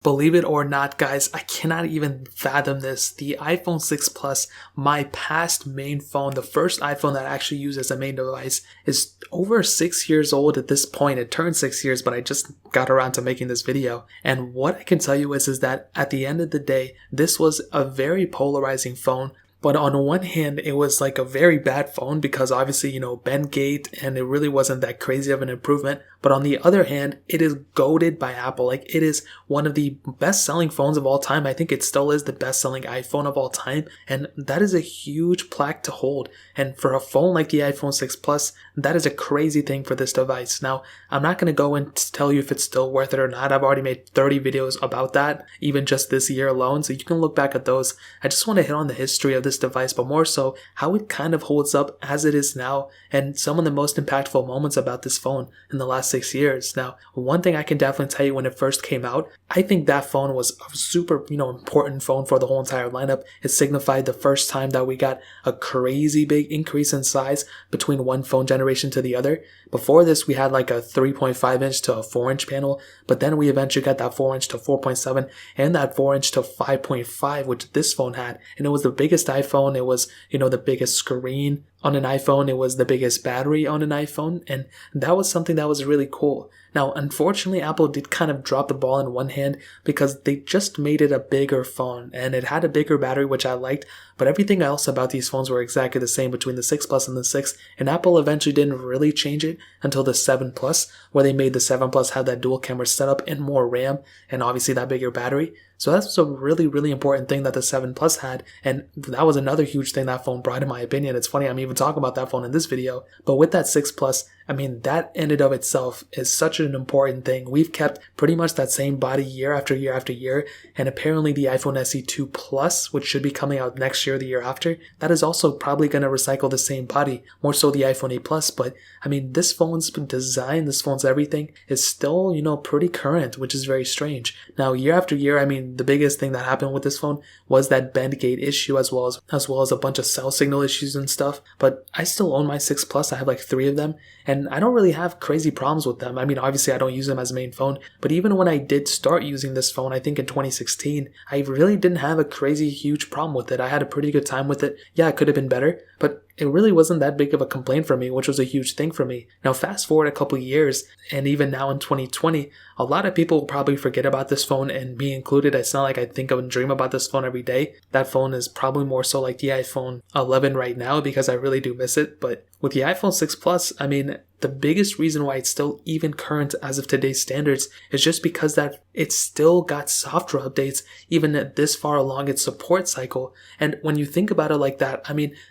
Believe it or not, guys, I cannot even fathom this. The iPhone 6 Plus, my past main phone, the first iPhone that I actually used as a main device, is over 6 years old at this point. It turned 6 years, but I just got around to making this video. And what I can tell you is that at the end of the day, this was a very polarizing phone. But on one hand, it was like a very bad phone because obviously, Bendgate, and it really wasn't that crazy of an improvement. But on the other hand, it is goated by Apple. Like, it is one of the best selling phones of all time. I think it still is the best selling iPhone of all time. And that is a huge plaque to hold. And for a phone like the iPhone 6 Plus, that is a crazy thing for this device. Now, I'm not going to go and tell you if it's still worth it or not. I've already made 30 videos about that, even just this year alone. So you can look back at those. I just want to hit on the history of this device, but more so how it kind of holds up as it is now and some of the most impactful moments about this phone in the last 6 years. Now, one thing I can definitely tell you, when it first came out, I think that phone was a super, important phone for the whole entire lineup. It signified the first time that we got a crazy big increase in size between one phone generation to the other. Before this, we had like a 3.5 inch to a 4 inch panel, but then we eventually got that 4 inch to 4.7 and that 4 inch to 5.5, which this phone had. And it was the biggest iPhone. It was, the biggest screen on an iPhone. It was the biggest battery on an iPhone. And that was something that was really cool. Now, unfortunately, Apple did kind of drop the ball in one hand because they just made it a bigger phone and it had a bigger battery, which I liked, but everything else about these phones were exactly the same between the 6 Plus and the 6, and Apple eventually didn't really change it until the 7 Plus, where they made the 7 Plus have that dual camera setup and more RAM and obviously that bigger battery. So that's a really, really important thing that the 7 Plus had, and that was another huge thing that phone brought, in my opinion. It's funny I'm even talking about that phone in this video, but with that 6 Plus, that in and of itself is such an important thing. We've kept pretty much that same body year after year after year, and apparently the iPhone SE 2 Plus, which should be coming out next year or the year after, that is also probably going to recycle the same body, more so the iPhone 8 Plus, but this phone's design, this phone's everything is still, pretty current, which is very strange. Now, year after year, the biggest thing that happened with this phone was that Bendgate issue, as well as a bunch of cell signal issues and stuff, but I still own my 6 Plus. I have like 3 of them, and I don't really have crazy problems with them. Obviously I don't use them as a main phone, but even when I did start using this phone, I think in 2016, I really didn't have a crazy huge problem with it. I had a pretty good time with it. Yeah, it could have been better, but it really wasn't that big of a complaint for me, which was a huge thing for me. Now, fast forward a couple years, and even now in 2020, a lot of people will probably forget about this phone, and me included. It's not like I think of and dream about this phone every day. That phone is probably more so like the iPhone 11 right now because I really do miss it. But with the iPhone 6 Plus, the biggest reason why it's still even current as of today's standards is just because that it's still got software updates even this far along its support cycle. And when you think about it like that,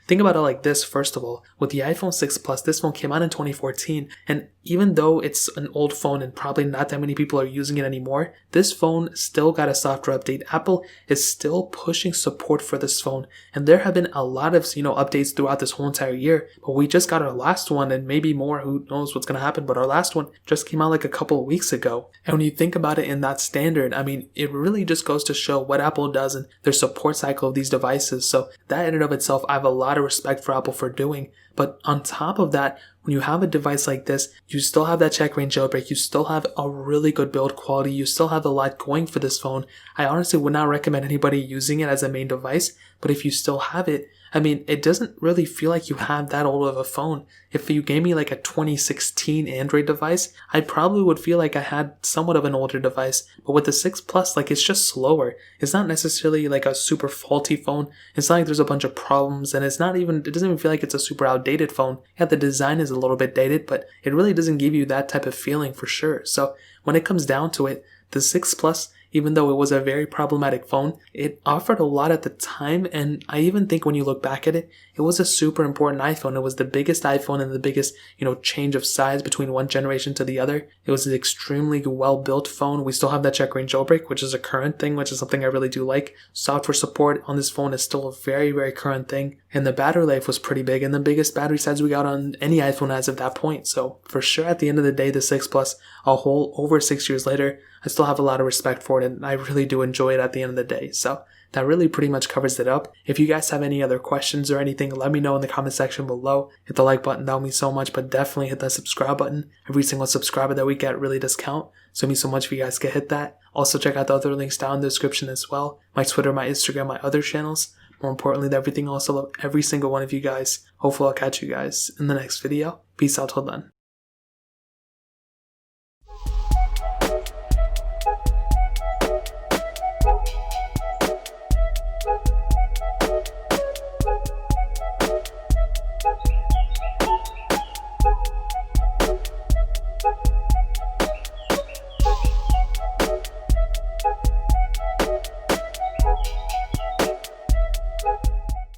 think about it like this. First of all, with the iPhone 6 Plus, this phone came out in 2014, and even though it's an old phone and probably not that many people are using it anymore, this phone still got a software update. Apple is still pushing support for this phone, and there have been a lot of updates throughout this whole entire year, but we just got our last one, and maybe more. Who knows what's going to happen, but our last one just came out like a couple of weeks ago. And when you think about it in that standard, it really just goes to show what Apple does and their support cycle of these devices. So that in and of itself, I have a lot of respect for Apple for doing. But on top of that, when you have a device like this, you still have that check-range jailbreak, you still have a really good build quality, you still have a lot going for this phone. I honestly would not recommend anybody using it as a main device, but if you still have it, it doesn't really feel like you have that old of a phone. If you gave me like a 2016 Android device, I probably would feel like I had somewhat of an older device. But with the 6 Plus, it's just slower. It's not necessarily like a super faulty phone. It's not like there's a bunch of problems, and it doesn't even feel like it's a super outdated phone. Yeah, the design is a little bit dated, but it really doesn't give you that type of feeling for sure. So when it comes down to it, the 6 Plus, even though it was a very problematic phone, it offered a lot at the time, and I even think when you look back at it, it was a super important iPhone. It was the biggest iPhone and the biggest, change of size between one generation to the other. It was an extremely well-built phone. We still have that check-range jailbreak, which is a current thing, which is something I really do like. Software support on this phone is still a very, very current thing, and the battery life was pretty big, and the biggest battery size we got on any iPhone as of that point. So for sure, at the end of the day, the 6 Plus, a whole over 6 years later, I still have a lot of respect for it, and I really do enjoy it at the end of the day. So that really pretty much covers it up. If you guys have any other questions or anything, let me know in the comment section below. Hit the like button, that would mean so much, but definitely hit that subscribe button. Every single subscriber that we get really does count, so it means so much if you guys could hit that. Also check out the other links down in the description as well. My Twitter, my Instagram, my other channels. More importantly than everything else, I love every single one of you guys. Hopefully I'll catch you guys in the next video. Peace out till then.